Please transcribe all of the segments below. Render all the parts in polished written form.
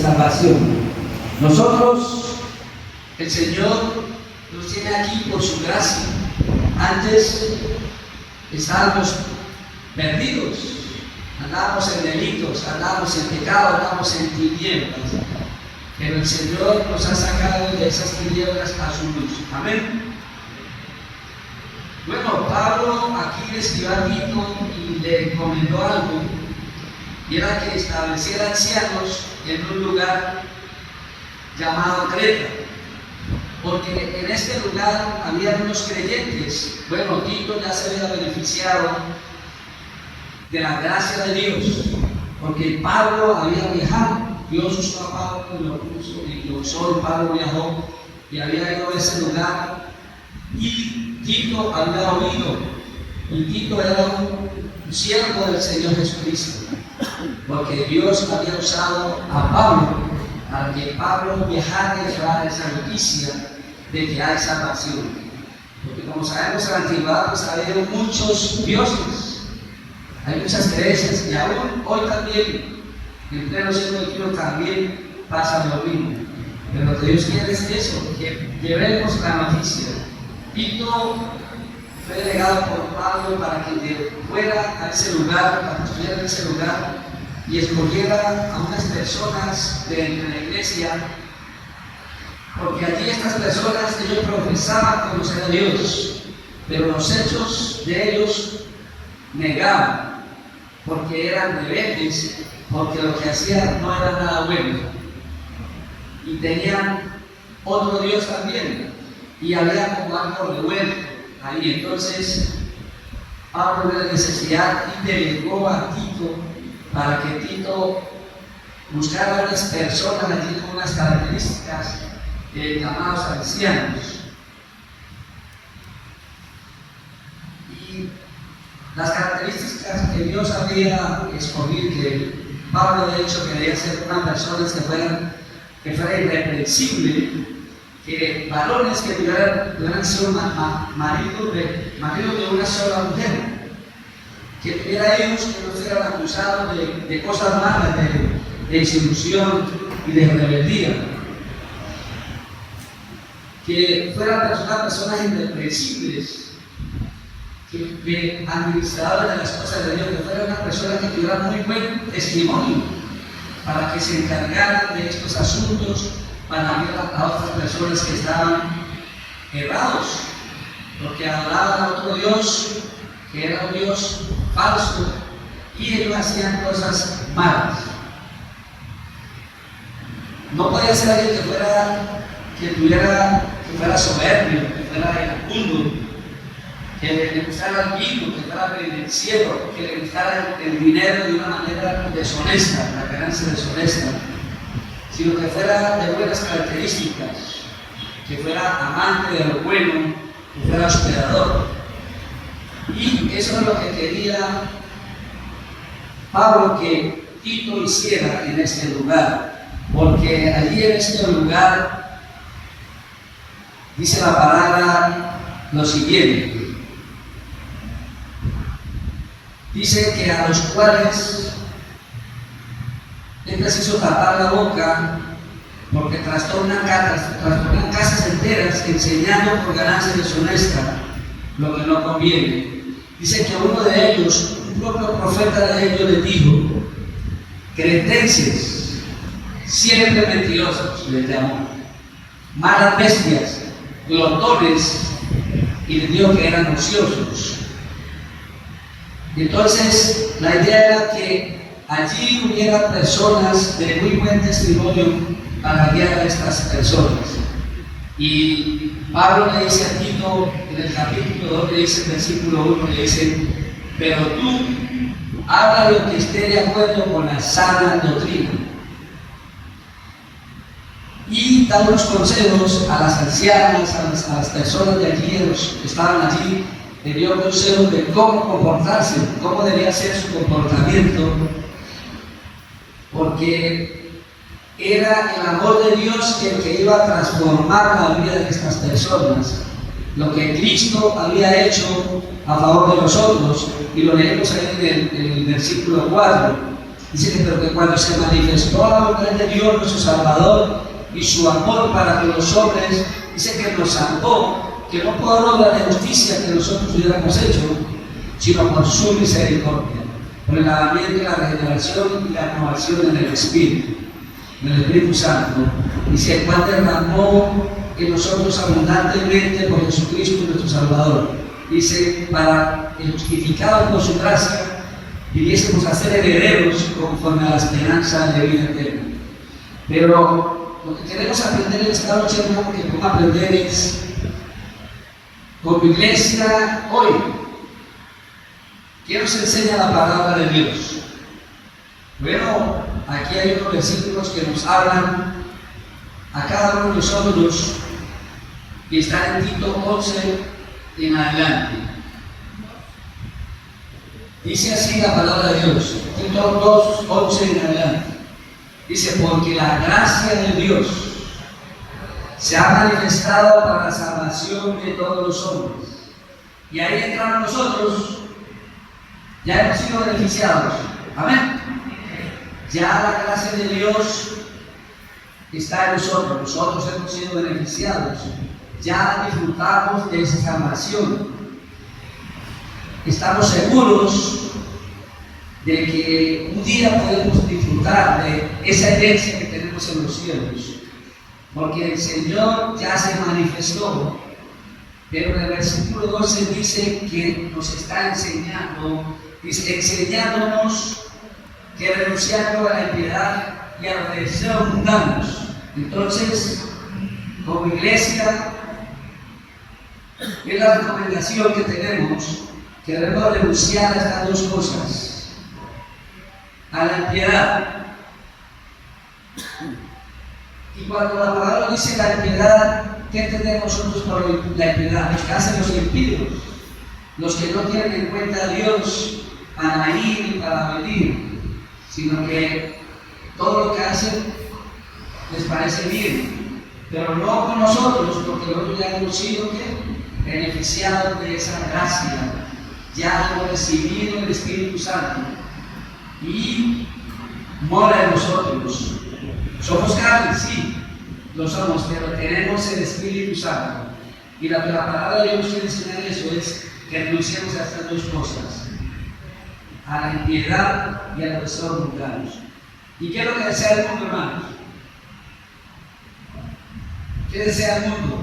salvación. Nosotros, el Señor nos tiene aquí por su gracia. Antes estábamos perdidos, andábamos en delitos, andábamos en pecado, andábamos en tinieblas. Pero el Señor nos ha sacado de esas tinieblas a su luz. Amén. Bueno, Pablo aquí le escribió a Tito y le encomendó algo, y era que estableciera ancianos en un lugar llamado Creta, porque en este lugar había unos creyentes. Bueno, Tito ya se había beneficiado de la gracia de Dios, porque Pablo había viajado. Dios usó a Pablo y lo puso, y lo usó, y Pablo viajó y había ido a ese lugar, y Tito había oído, y Tito era un siervo del Señor Jesucristo, porque Dios había usado a Pablo para que Pablo viajara y llevara esa noticia de que hay salvación. Porque como sabemos, en la antigüedad pues había muchos dioses, hay muchas creencias, y aún hoy también, en pleno siglo XXI, también pasa lo mismo. Pero lo que Dios quiere es eso, que llevemos la noticia. Tito fue delegado por Pablo para que fuera a ese lugar, para que estuviera en ese lugar y escogiera a unas personas de entre la iglesia, porque allí estas personas, ellos profesaban conocer a Dios, pero los hechos de ellos negaban, porque eran rebeldes, porque lo que hacían no era nada bueno, y tenían otro Dios también, y había como algo revuelto ahí. Entonces Pablo vio la necesidad y delegó a Tito para que Tito buscara a unas personas allí con unas características llamados ancianos. Y las características que Dios había escogido, que Pablo de hecho quería ser unas personas que fuera irreprensible, que varones que tuvieran sido maridos de una sola mujer, que tuviera hijos que no fueran acusados de cosas malas, de desilusión y de rebeldía, que fueran personas irreprensibles, que administradores de las cosas de Dios, que fueran unas personas que tuvieran muy buen testimonio para que se encargaran de estos asuntos, para guiar a otras personas que estaban errados, porque adoraban a otro Dios que era un Dios falso, y ellos hacían cosas malas. No podía ser alguien que fuera soberbio, que fuera iracundo, que le gustara el vino, que fuera pendenciero, que le gustara el dinero de una manera deshonesta, la ganancia deshonesta, sino que fuera de buenas características, que fuera amante de lo bueno, que fuera hospedador. Y eso es lo que quería Pablo que Tito hiciera en este lugar, porque allí en este lugar dice la palabra lo siguiente: dice que a los cuales él les hizo tapar la boca, porque trastornan casas enteras, enseñando por ganancia deshonesta lo que no conviene. Dice que uno de ellos, un propio profeta de ellos, les dijo: cretenses, siempre mentirosos, les llamó, malas bestias, glotones, y les dijo que eran ociosos. Y entonces la idea era que allí hubiera personas de muy buen testimonio para guiar a estas personas. Y Pablo le dice a Tito en el capítulo 2, le dice en el versículo 1, le dice: pero tú habla lo que esté de acuerdo con la sana doctrina. Y da unos consejos a las ancianas, a las personas de allí, a los que estaban allí, le dio consejos de cómo comportarse, cómo debía ser su comportamiento, porque era el amor de Dios el que iba a transformar la vida de estas personas. Lo que Cristo había hecho a favor de nosotros, y lo leemos ahí en el versículo 4, Dice que, pero que cuando se manifestó la voluntad de Dios, nuestro Salvador, y su amor para con los hombres, dice que nos salvó, que no por obra de justicia que nosotros hubiéramos hecho, sino por su misericordia, por el lavamiento y la regeneración y la renovación en el Espíritu Santo, dice, el cual derramó en nosotros abundantemente por Jesucristo nuestro Salvador. Dice, para que justificados por su gracia, viviésemos a ser herederos conforme a la esperanza de vida eterna. Pero lo que queremos aprender en esta noche, hermano, que podemos aprender es, como iglesia hoy, ¿qué nos enseña la palabra de Dios? Bueno, aquí hay unos versículos que nos hablan a cada uno de nosotros, que están en Tito 11 en adelante. Dice así la palabra de Dios, Tito 2:11 en adelante. Dice, porque la gracia de Dios se ha manifestado para la salvación de todos los hombres. Y ahí entramos nosotros, ya hemos sido beneficiados. Amén. Ya la gracia de Dios está en nosotros, nosotros hemos sido beneficiados. Ya disfrutamos de esa salvación. Estamos seguros de que un día podemos disfrutar de esa herencia que tenemos en los cielos, porque el Señor ya se manifestó. Pero en el versículo 12 dice que nos está enseñando, dice, enseñándonos que renunciando a la impiedad y a los deseos mundanos. Entonces, como iglesia, es la recomendación que tenemos, que debemos renunciar a estas dos cosas: a la impiedad. Y cuando la palabra dice la impiedad, ¿qué entendemos nosotros por la impiedad? Los que hacen los impíos, los que no tienen en cuenta a Dios para ir y para venir, sino que todo lo que hacen les parece bien, pero no con nosotros, porque nosotros ya hemos sido beneficiados de esa gracia, ya hemos recibido el Espíritu Santo y mora en nosotros. Somos carne, sí, lo somos, pero tenemos el Espíritu Santo. Y la palabra de Dios quiere enseñar eso, es que renunciemos a estas dos cosas: a la impiedad y a los deseos mundanos. ¿Y qué es lo que desea el mundo, hermanos? ¿Qué desea el mundo?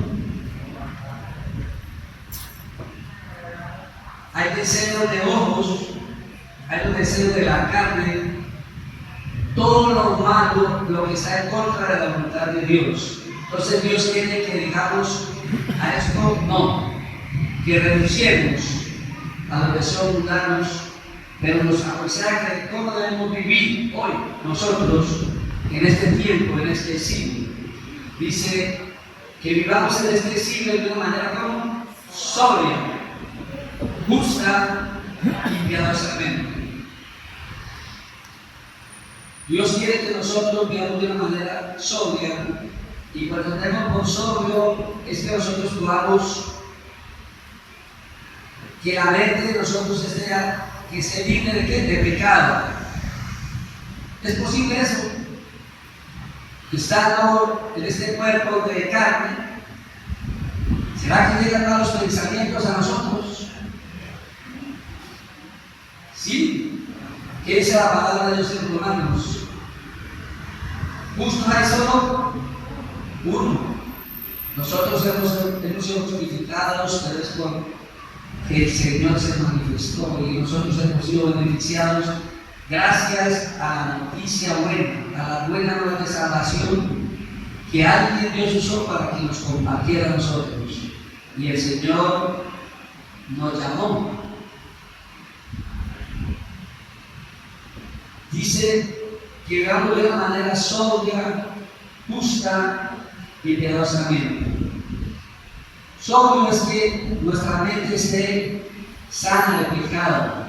Hay deseos de ojos, hay los deseos de la carne, todo lo malo, lo que está en contra de la voluntad de Dios. Entonces Dios quiere que digamos a esto no, que renunciemos a los deseos mundanos, pero nos aconseja que cómo debemos vivir hoy nosotros en este tiempo, en este siglo. Dice que vivamos en este siglo de una manera como sobria, justa y piadosamente. Dios quiere que nosotros vivamos de una manera sobria, y cuando tenemos por sobrio es que nosotros podamos, que la mente de nosotros que se libre de qué? De pecado. ¿Es posible eso? Estando en este cuerpo de carne, ¿será que llegan malos pensamientos a nosotros? Sí. ¿Qué dice la palabra de Dios en Romanos? Justo hay solo uno. Nosotros hemos sido justificados, pero es porque el Señor se manifestó y nosotros hemos sido beneficiados gracias a la noticia buena, a la buena nueva de salvación que alguien Dios usó para que nos compartiera a nosotros. Y el Señor nos llamó. Dice que vivamos de una manera sobria, justa y piadosamente. Sobrio es que nuestra mente esté sana de pecado,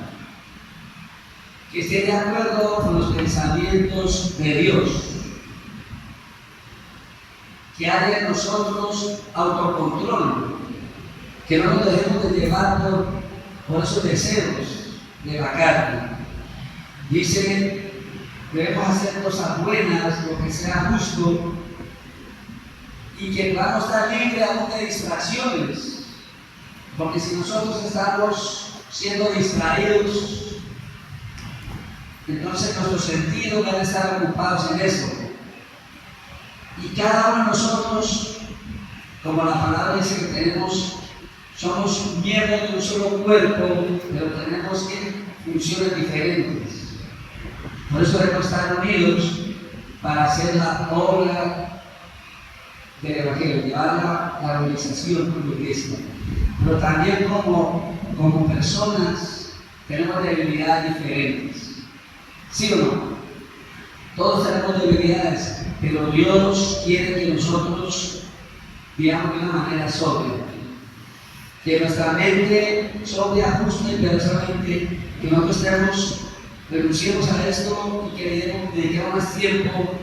que esté de acuerdo con los pensamientos de Dios, que haya en nosotros autocontrol, que no nos dejemos de llevar por esos deseos de la carne. Dice debemos hacer cosas buenas, lo que sea justo, y que podamos estar libres aún de distracciones, porque si nosotros estamos siendo distraídos, entonces nuestros sentidos van a estar ocupados en eso. Y cada uno de nosotros, como la palabra dice que tenemos, somos miembros de un solo cuerpo, pero tenemos funciones diferentes. Por eso debemos estar unidos para hacer la obra del Evangelio, llevar la organización como iglesia. Pero también como personas tenemos debilidades diferentes. ¿Sí o no? Todos tenemos debilidades, pero Dios quiere que nosotros vivamos de una manera sobria. Que nuestra mente sobria, justa y piadosamente, que nosotros renunciemos a esto y que dediquemos más tiempo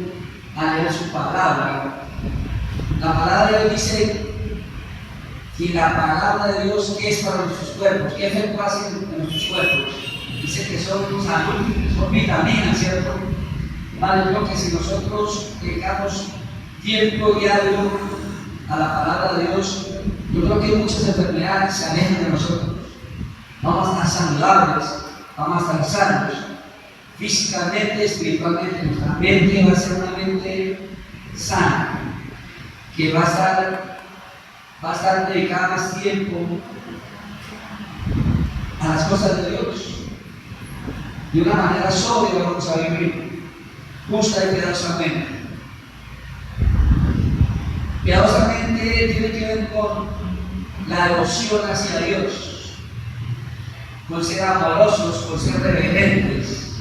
a leer su palabra. La palabra de Dios dice que la palabra de Dios, ¿qué es para nuestros cuerpos? ¿Qué efecto hace en nuestros cuerpos? Dice que son salud, son vitaminas, ¿cierto? Vale, yo que si nosotros dedicamos tiempo diario a la palabra de Dios, yo creo que muchas enfermedades se alejan de nosotros. Vamos a estar saludables, vamos a estar sanos, físicamente, espiritualmente. Nuestra mente va a ser una mente sana, que va a estar dedicada más tiempo a las cosas de Dios. De una manera sobria vamos a vivir, justa y piadosamente. Piadosamente tiene que ver con la devoción hacia Dios, con ser amorosos, con ser reverentes,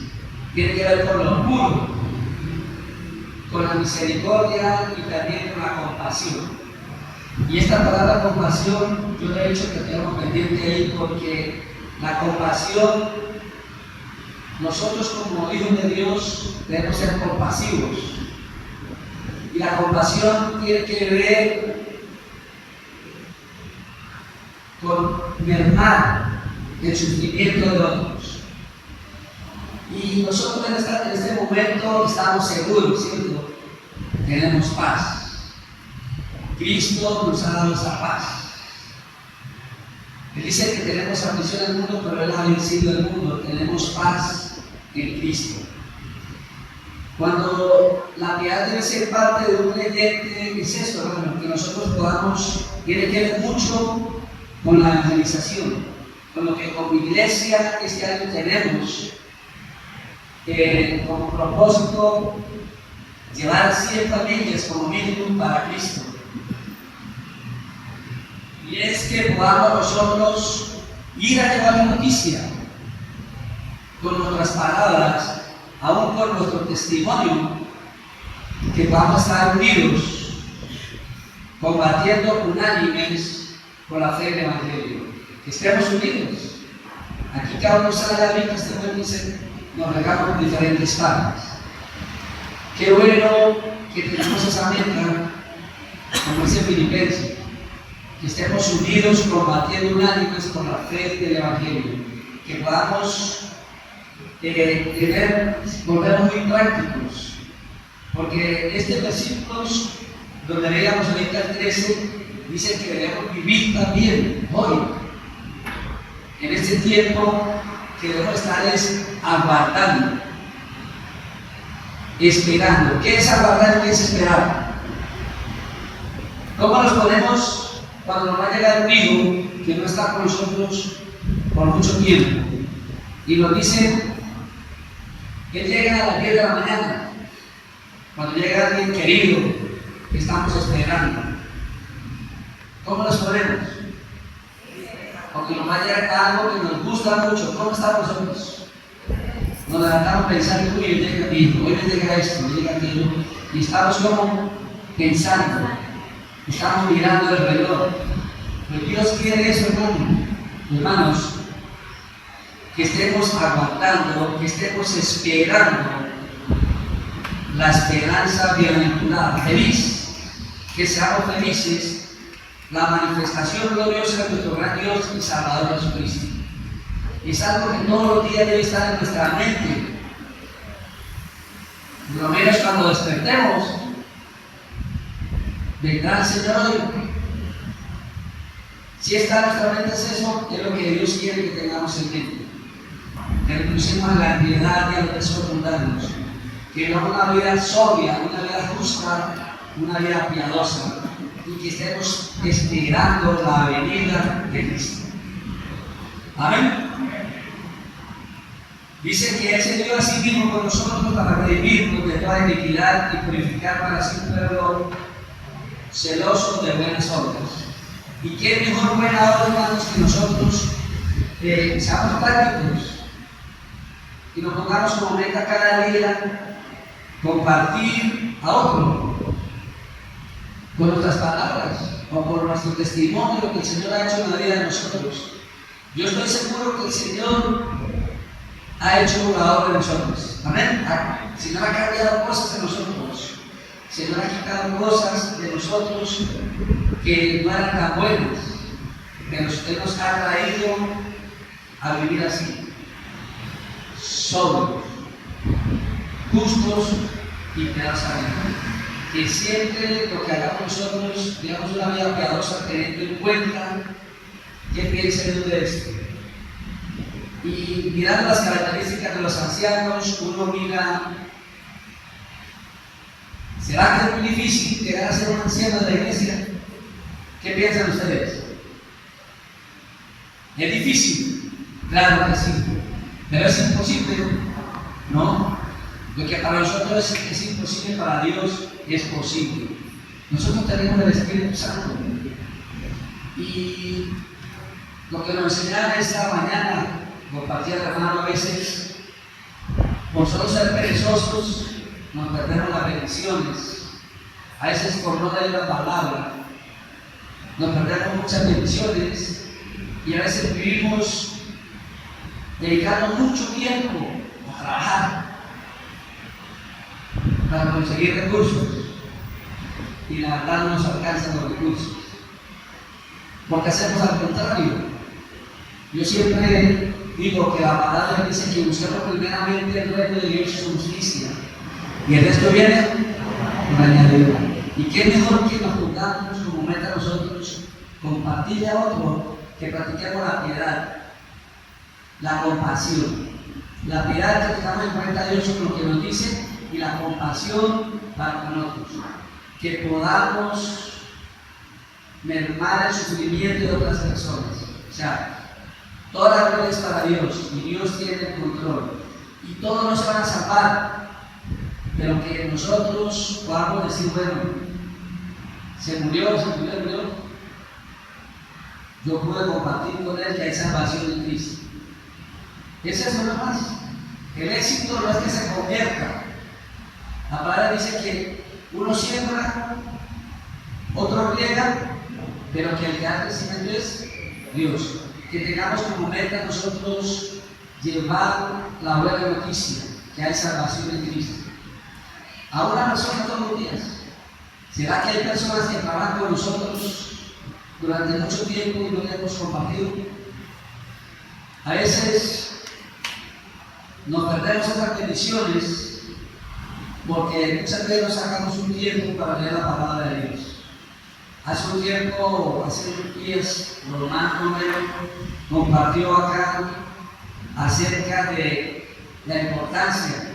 tiene que ver con lo puro, con la misericordia y también con la compasión. Y esta palabra compasión, yo le he dicho que tenemos pendiente ahí porque la compasión, nosotros como hijos de Dios debemos ser compasivos. Y la compasión tiene que ver con mermar el sufrimiento de otros. Y nosotros en este momento estamos seguros, ¿cierto? Tenemos paz. Cristo nos ha dado esa paz. Él dice que tenemos aflicción en el mundo, pero Él ha vencido el mundo. Tenemos paz en Cristo. Cuando la piedad debe ser parte de un creyente, es eso, hermano, que nosotros podamos, tiene que ver mucho con la evangelización, con lo que como iglesia este año tenemos como propósito llevar a 100 familias como mínimo para Cristo. Y es que podamos nosotros ir a llevar la noticia con nuestras palabras, aún con nuestro testimonio, que podamos estar unidos, combatiendo unánimes con la fe del Evangelio, que estemos unidos. Aquí cada uno sale a abrir testimonio y dice, nos regamos en diferentes partes. Qué bueno que tenemos esa meta, como dice Filipenses, que estemos unidos combatiendo unánimes con la fe del Evangelio, que podamos volver muy prácticos, porque este versículo donde veíamos ahorita el 13 dice que debemos vivir también hoy, en este tiempo que debemos estar aguardando, esperando. ¿Qué es aguardar? ¿Qué es esperar? ¿Cómo nos ponemos cuando nos va a llegar un hijo que no está con nosotros por mucho tiempo? Y nos dice que llega a las 10 de la mañana, cuando llega alguien querido que estamos esperando. ¿Cómo nos ponemos? Porque nos va a llegar algo que nos gusta mucho. ¿Cómo estamos nosotros? Nos levantamos pensando, uy, hoy me llega esto, me llega aquello, y estamos como pensando, estamos mirando el reloj. Pero Dios quiere eso, hermanos, que estemos aguantando, que estemos esperando la esperanza bienaventurada, feliz, que seamos felices, la manifestación gloriosa de nuestro gran Dios y Salvador Jesucristo. Es algo que todos los días debe estar en nuestra mente. Por lo menos cuando despertemos, vendrá el Señor hoy. Si está en nuestra mente es eso, es lo que Dios quiere que tengamos en mente. Que renunciemos a la piedad y a los deseos mundanos. Que vivamos una vida sobria, una vida justa, una vida piadosa. Y que estemos esperando la venida de Cristo. Amén. Dice que Él se dio a sí mismo con nosotros para redimirnos de toda iniquidad y purificar para sí un pueblo celoso de buenas obras. ¿Y qué mejor buena obra, hermanos, que nosotros seamos prácticos y nos pongamos como meta cada día compartir a otro con nuestras palabras o por nuestro testimonio lo que el Señor ha hecho en la vida de nosotros? Yo estoy seguro que el Señor ha hecho la obra de nosotros. Amén. El Señor ha cambiado cosas en nosotros. El Señor ha quitado cosas de nosotros que no eran tan buenas. Él nos ha traído a vivir así, sobrios, justos y piadosamente. Que siempre lo que hagamos nosotros, digamos una vida piadosa, teniendo en cuenta qué piensa Dios de esto. Y mirando las características de los ancianos, uno mira, ¿será que es muy difícil llegar a ser un anciano de la iglesia? ¿Qué piensan ustedes? ¿Es difícil? Claro que sí, pero es imposible, ¿no? Lo que para nosotros es imposible, para Dios es posible. Nosotros tenemos el Espíritu Santo y lo que nos enseñaron esta mañana, compartía el hermano, a veces por solo ser perezosos nos perdemos las bendiciones. A veces por no leer la palabra nos perdemos muchas bendiciones y a veces vivimos dedicando mucho tiempo a trabajar para conseguir recursos y la verdad no nos alcanzan los recursos porque hacemos al contrario. Yo siempre digo que la palabra dice que buscamos primeramente el reino de Dios y su justicia y el resto viene por añadidura. Y qué mejor que nos pongamos como meta nosotros compartirle a otro que practiquemos la piedad, la compasión. La piedad que tengamos en cuenta a Dios con lo que nos dice y la compasión para con otros. Que podamos mermar el sufrimiento de otras personas. O sea, toda la gloria es para Dios y Dios tiene el control. Y todos no se van a salvar, pero que nosotros podamos decir, bueno, se murió. Yo pude compartir con él que hay salvación en Cristo. Es eso nada más. El éxito no es que se convierta. La palabra dice que uno siembra, otro riega, pero que el que da crecimiento es Dios. Que tengamos como meta nosotros llevar la buena noticia, que hay salvación en Cristo. A una persona todos los días. ¿Será que hay personas que trabajan con nosotros durante mucho tiempo y no le hemos compartido? A veces nos perdemos esas bendiciones porque muchas veces nos sacamos un tiempo para leer la palabra de Dios. Hace un tiempo, hace unos días, Román Romero compartió acá acerca de la importancia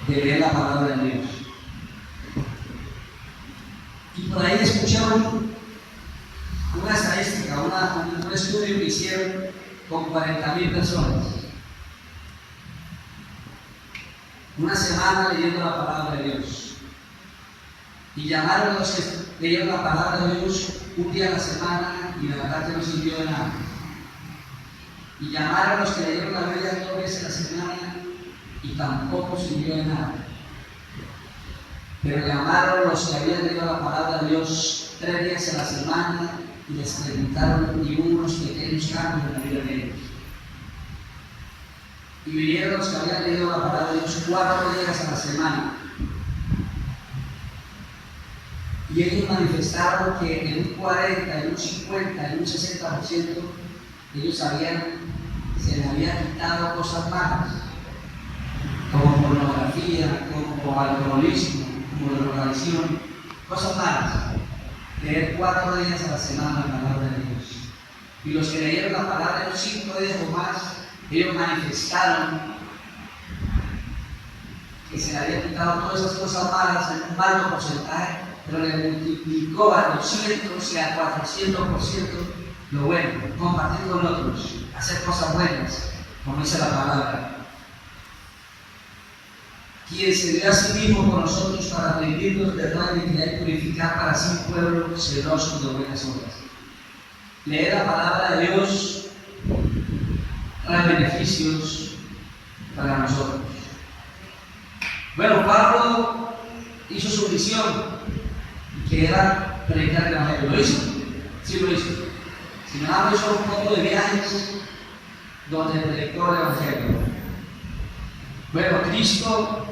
de leer la palabra de Dios. Y por ahí escuché una estadística, un estudio que hicieron con 40,000 personas. Una semana leyendo la palabra de Dios. Y llamaron a los que leyeron la palabra de Dios un día a la semana y la verdad que no sirvió de nada. Y llamaron a los que leyeron la Biblia 2 veces a la semana y tampoco sirvió de nada. Pero llamaron a los que habían leído la palabra de Dios 3 días a la semana y les preguntaron y hubo unos pequeños cambios en la vida de ellos. Y vinieron los que habían leído la palabra de Dios 4 días a la semana. Y ellos manifestaron que en un 40, en un 50, en un 60% ellos se les había quitado cosas malas, como pornografía. pornografía, como alcoholismo, como drogadicción, cosas malas. Leer 4 días a la semana la palabra de Dios. Y los que leyeron la palabra de Dios 5 días o más, ellos manifestaron que se le había quitado todas esas cosas malas en un alto porcentaje, pero le multiplicó a 200 y a 400% lo bueno, compartir con otros, hacer cosas buenas, como dice la palabra. Quien se dio a sí mismo por nosotros para redimirnos de toda iniquidad y purificar para sí un pueblo celoso de buenas obras. Leer la palabra de Dios trae beneficios para nosotros. Bueno, Pablo hizo su misión, que era predicar el Evangelio. ¿Lo hizo? Sí lo hizo. Si no, hizo un poco de viajes donde predicó el Evangelio. Bueno, Cristo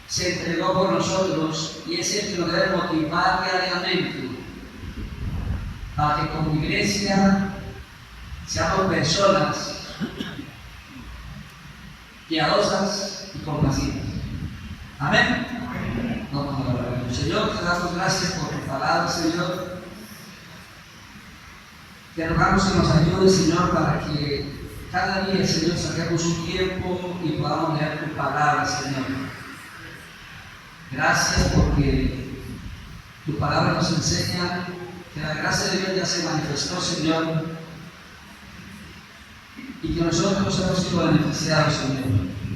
se entregó por nosotros y es el que nos debe motivar diariamente para que como iglesia seamos personas piadosas y complacidas. Amén. Vamos a orar. Señor, te damos gracias por tu palabra, Señor. Te rogamos que nos ayudes, Señor, para que cada día, Señor, saquemos un tiempo y podamos leer tu palabra, Señor. Gracias porque tu palabra nos enseña que la gracia de Dios ya se manifestó, Señor, y que nosotros hemos sido beneficiados, Señor.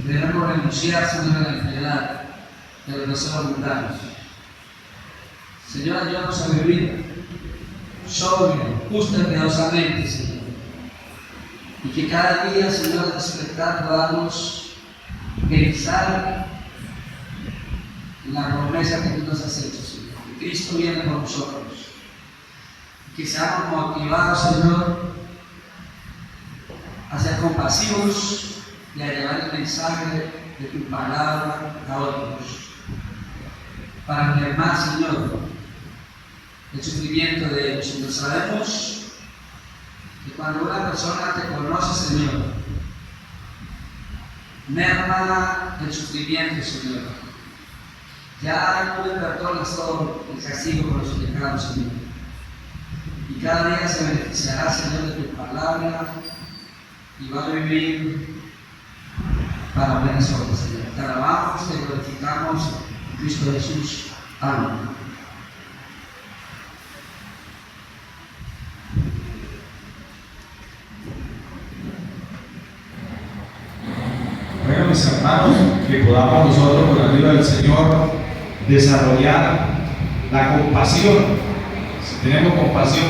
Debemos renunciar, Señor, a la impiedad de los deseos mundanos. Señor, ayúdanos a vivir sobrio, justo y piadosamente, Señor. Y que cada día, Señor, al despertar podamos pensar la promesa que tú nos has hecho, Señor. Que Cristo viene por nosotros. Que seamos motivados, Señor, a ser compasivos y a llevar el mensaje de tu palabra a otros. Para mermar, Señor, el sufrimiento de ellos. Señor, sabemos que cuando una persona te conoce, Señor, merma el sufrimiento, Señor. Ya no le perdonas todo el castigo por los pecados, Señor. Y cada día se beneficiará, Señor, de tu palabra y va a vivir para buenas obras, Señor. Te alabamos, te glorificamos en Cristo Jesús. Amén. Bueno, mis hermanos, que podamos nosotros, con la ayuda del Señor, desarrollar la compasión. Si tenemos compasión